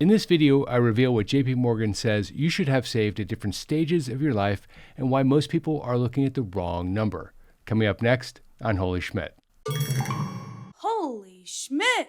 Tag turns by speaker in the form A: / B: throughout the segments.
A: In this video, I reveal what JP Morgan says you should have saved at different stages of your life and why most people are looking at the wrong number. Coming up next on Holy Schmidt.
B: Holy Schmidt!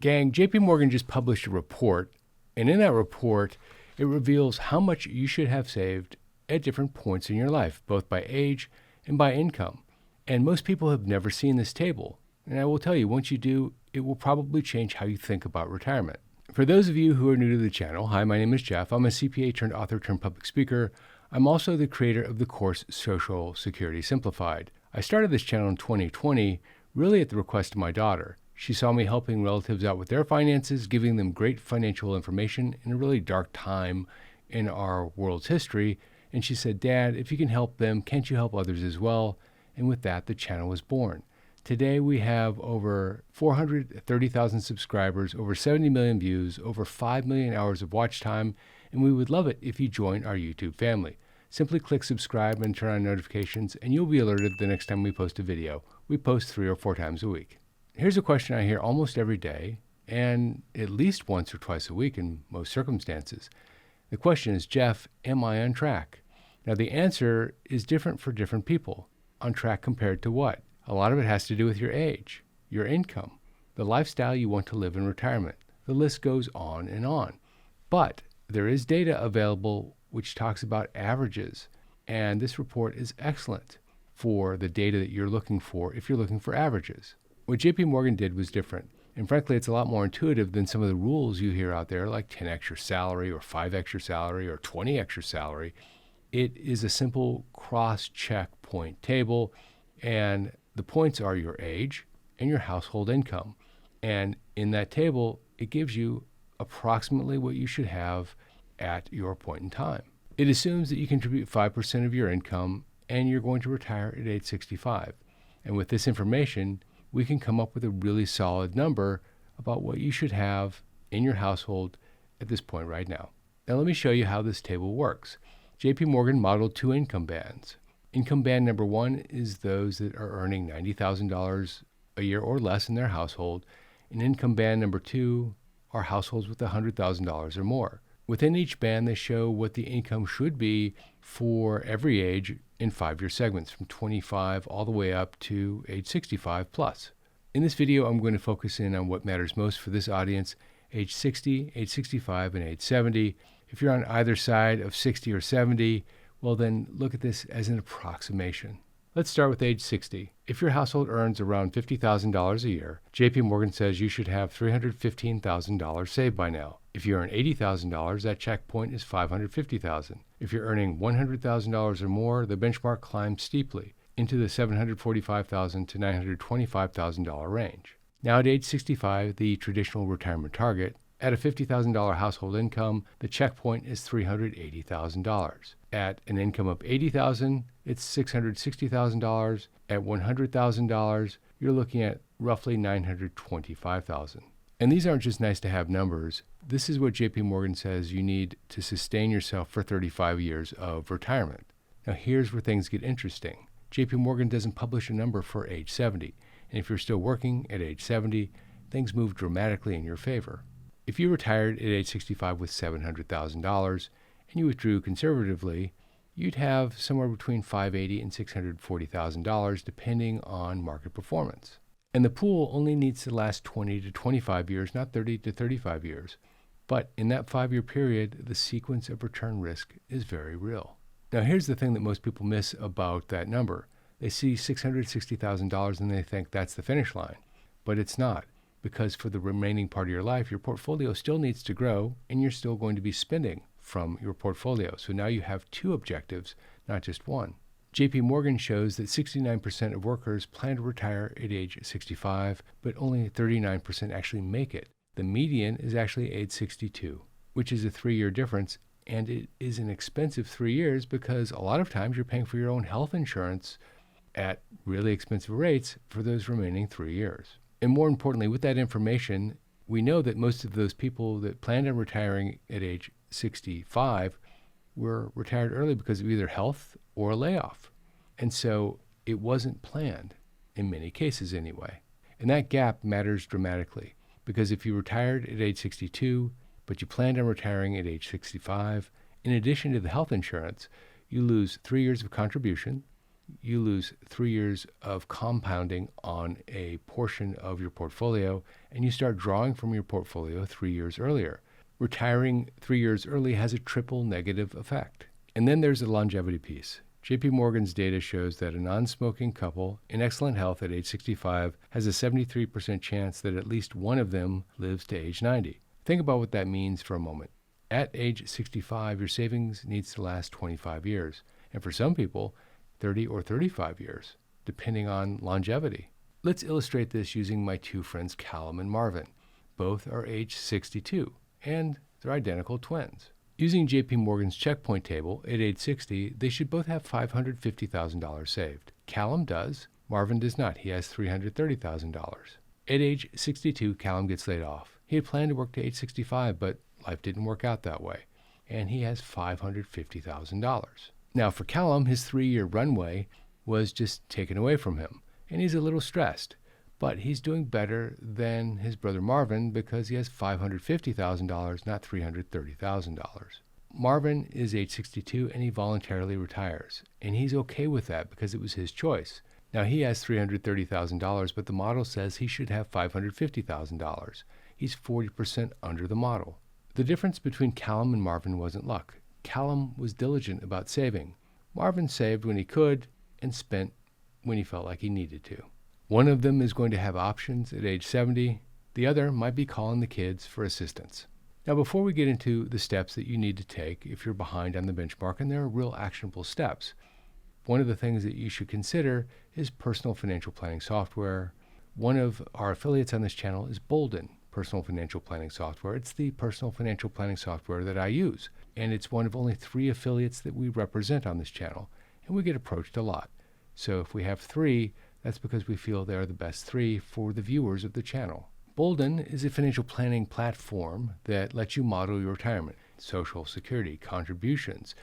A: Gang, JP Morgan just published a report, and in that report, it reveals how much you should have saved at different points in your life, both by age and by income. And most people have never seen this table. And I will tell you, once you do, it will probably change how you think about retirement. For those of you who are new to the channel, hi, my name is Jeff. I'm a CPA turned author turned public speaker. I'm also the creator of the course Social Security Simplified. I started this channel in 2020, really at the request of my daughter. She saw me helping relatives out with their finances, giving them great financial information in a really dark time in our world's history. And she said, "Dad, if you can help them, can't you help others as well?" And with that, the channel was born. Today, we have over 430,000 subscribers, over 70 million views, over 5 million hours of watch time, and we would love it if you join our YouTube family. Simply click subscribe and turn on notifications, and you'll be alerted the next time we post a video. We post 3 or 4 times a week. Here's a question I hear almost every day, and at least once or twice a week in most circumstances. The question is, Jeff, am I on track? Now, the answer is different for different people. On track compared to what? A lot of it has to do with your age, your income, the lifestyle you want to live in retirement. The list goes on and on. But there is data available which talks about averages, and this report is excellent for the data that you're looking for if you're looking for averages. What JP Morgan did was different, and frankly, it's a lot more intuitive than some of the rules you hear out there, like 10x your salary or 5x your salary or 20x your salary. It is a simple cross-check point table, and the points are your age and your household income. And in that table, it gives you approximately what you should have at your point in time. It assumes that you contribute 5% of your income and you're going to retire at age 65. And with this information, we can come up with a really solid number about what you should have in your household at this point right now. Now let me show you how this table works. JP Morgan modeled 2 income bands. Income band number 1 is those that are earning $90,000 a year or less in their household. And income band number 2 are households with $100,000 or more. Within each band, they show what the income should be for every age in 5-year segments, from 25 all the way up to age 65 plus. In this video, I'm going to focus in on what matters most for this audience, age 60, age 65, and age 70. If you're on either side of 60 or 70, well then look at this as an approximation. Let's start with age 60. If your household earns around $50,000 a year, JP Morgan says you should have $315,000 saved by now. If you earn $80,000, that checkpoint is $550,000. If you're earning $100,000 or more, the benchmark climbs steeply into the $745,000 to $925,000 range. Now at age 65, the traditional retirement target, at a $50,000 household income, the checkpoint is $380,000. At an income of $80,000, it's $660,000. At $100,000, you're looking at roughly $925,000. And these aren't just nice to have numbers. This is what JP Morgan says you need to sustain yourself for 35 years of retirement. Now here's where things get interesting. JP Morgan doesn't publish a number for age 70. And if you're still working at age 70, things move dramatically in your favor. If you retired at age 65 with $700,000 and you withdrew conservatively, you'd have somewhere between $580,000 and $640,000 depending on market performance. And the pool only needs to last 20 to 25 years, not 30 to 35 years. But in that 5-year period, the sequence of return risk is very real. Now here's the thing that most people miss about that number. They see $660,000 and they think that's the finish line, but it's not. Because for the remaining part of your life, your portfolio still needs to grow and you're still going to be spending from your portfolio. So now you have 2 objectives, not just one. JP Morgan shows that 69% of workers plan to retire at age 65, but only 39% actually make it. The median is actually age 62, which is a 3-year difference, and it is an expensive 3 years because a lot of times you're paying for your own health insurance at really expensive rates for those remaining 3 years. And more importantly, with that information, we know that most of those people that planned on retiring at age 65 were retired early because of either health or a layoff. And so it wasn't planned, in many cases anyway. And that gap matters dramatically. because if you retired at age 62, but you planned on retiring at age 65, in addition to the health insurance, you lose 3 years of contribution, you lose 3 years of compounding on a portion of your portfolio, and you start drawing from your portfolio 3 years earlier. Retiring 3 years early has a triple negative effect. And then there's the longevity piece. JP Morgan's data shows that a non-smoking couple in excellent health at age 65 has a 73% chance that at least one of them lives to age 90. Think about what that means for a moment. At age 65, your savings needs to last 25 years, and for some people, 30 or 35 years, depending on longevity. Let's illustrate this using my two friends Callum and Marvin. Both are age 62, and they're identical twins. Using JP Morgan's checkpoint table, at age 60, they should both have $550,000 saved. Callum does, Marvin does not. He has $330,000. At age 62, Callum gets laid off. He had planned to work to age 65, but life didn't work out that way, and he has $550,000. Now, for Callum, his 3-year runway was just taken away from him, and he's a little stressed. But he's doing better than his brother Marvin because he has $550,000, not $330,000. Marvin is age 62 and he voluntarily retires, and he's okay with that because it was his choice. Now he has $330,000, but the model says he should have $550,000. He's 40% under the model. The difference between Callum and Marvin wasn't luck. Callum was diligent about saving. Marvin saved when he could and spent when he felt like he needed to. One of them is going to have options at age 70. The other might be calling the kids for assistance. Now, before we get into the steps that you need to take if you're behind on the benchmark, and there are real actionable steps, one of the things that you should consider is personal financial planning software. One of our affiliates on this channel is BOLDIN, personal financial planning software. It's the personal financial planning software that I use, and it's one of only 3 affiliates that we represent on this channel, and we get approached a lot. So if we have 3, that's because we feel they are the best 3 for the viewers of the channel. BOLDIN is a financial planning platform that lets you model your retirement, Social Security, contributions,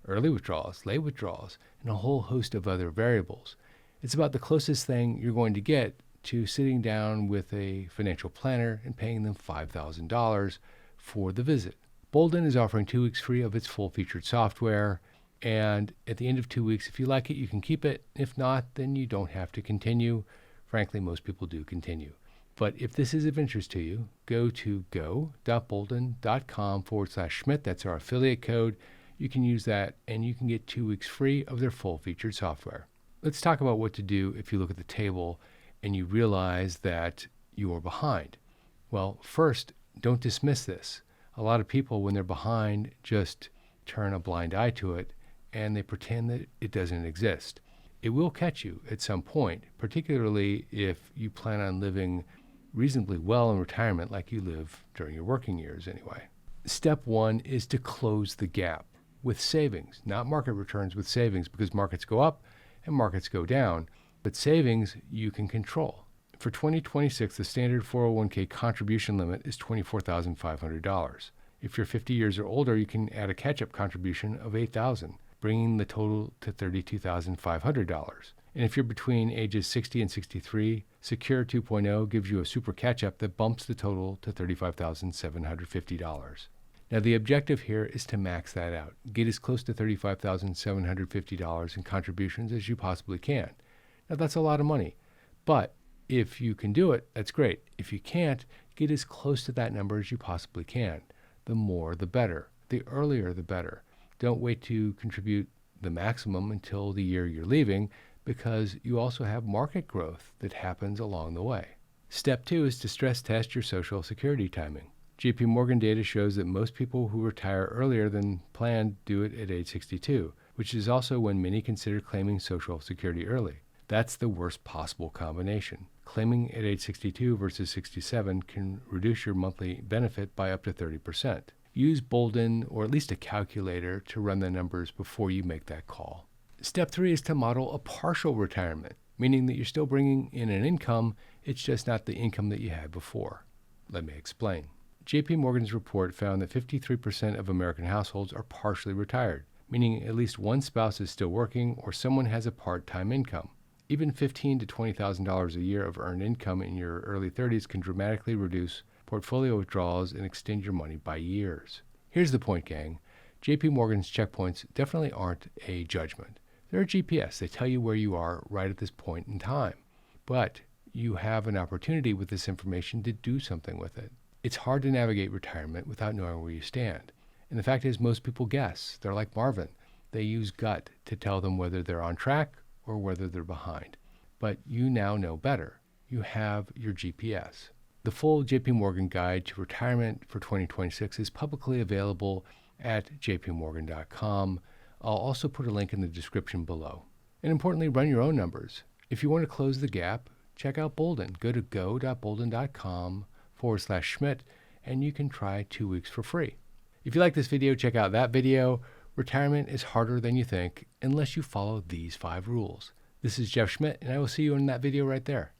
A: early withdrawals, late withdrawals, and a whole host of other variables. It's about the closest thing you're going to get to sitting down with a financial planner and paying them $5,000 for the visit. BOLDIN is offering 2 weeks free of its full-featured software. And at the end of 2 weeks, if you like it, you can keep it. If not, then you don't have to continue. Frankly, most people do continue. But if this is of interest to you, go to go.boldin.com/Schmidt. That's our affiliate code. You can use that, and you can get 2 weeks free of their full-featured software. Let's talk about what to do if you look at the table and you realize that you are behind. Well, first, don't dismiss this. A lot of people, when they're behind, just turn a blind eye to it, and they pretend that it doesn't exist. It will catch you at some point, particularly if you plan on living reasonably well in retirement like you live during your working years anyway. Step 1 is to close the gap with savings, not market returns with savings, because markets go up and markets go down, but savings you can control. For 2026, the standard 401k contribution limit is $24,500. If you're 50 years or older, you can add a catch-up contribution of $8,000. Bringing the total to $32,500. And if you're between ages 60 and 63, Secure 2.0 gives you a super catch-up that bumps the total to $35,750. Now, the objective here is to max that out. Get as close to $35,750 in contributions as you possibly can. Now, that's a lot of money, but if you can do it, that's great. If you can't, get as close to that number as you possibly can. The more, the better. The earlier, the better. Don't wait to contribute the maximum until the year you're leaving, because you also have market growth that happens along the way. Step 2 is to stress test your Social Security timing. JP Morgan data shows that most people who retire earlier than planned do it at age 62, which is also when many consider claiming Social Security early. That's the worst possible combination. Claiming at age 62 versus 67 can reduce your monthly benefit by up to 30%. Use BOLDIN or at least a calculator to run the numbers before you make that call. Step 3 is to model a partial retirement, meaning that you're still bringing in an income, it's just not the income that you had before. Let me explain. JP Morgan's report found that 53% of American households are partially retired, meaning at least one spouse is still working or someone has a part-time income. Even $15,000 to $20,000 a year of earned income in your early 30s can dramatically reduce portfolio withdrawals and extend your money by years. Here's the point, gang. JP Morgan's checkpoints definitely aren't a judgment. They're a GPS. They tell you where you are right at this point in time. But you have an opportunity with this information to do something with it. It's hard to navigate retirement without knowing where you stand. And the fact is, most people guess. They're like Marvin. They use gut to tell them whether they're on track or whether they're behind. But you now know better. You have your GPS. The full JP Morgan Guide to Retirement for 2026 is publicly available at jpmorgan.com. I'll also put a link in the description below. And importantly, run your own numbers. If you want to close the gap, check out BOLDIN. Go to go.boldin.com/Schmidt and you can try 2 weeks for free. If you like this video, check out that video. Retirement is harder than you think unless you follow these 5 rules. This is Jeff Schmidt, and I will see you in that video right there.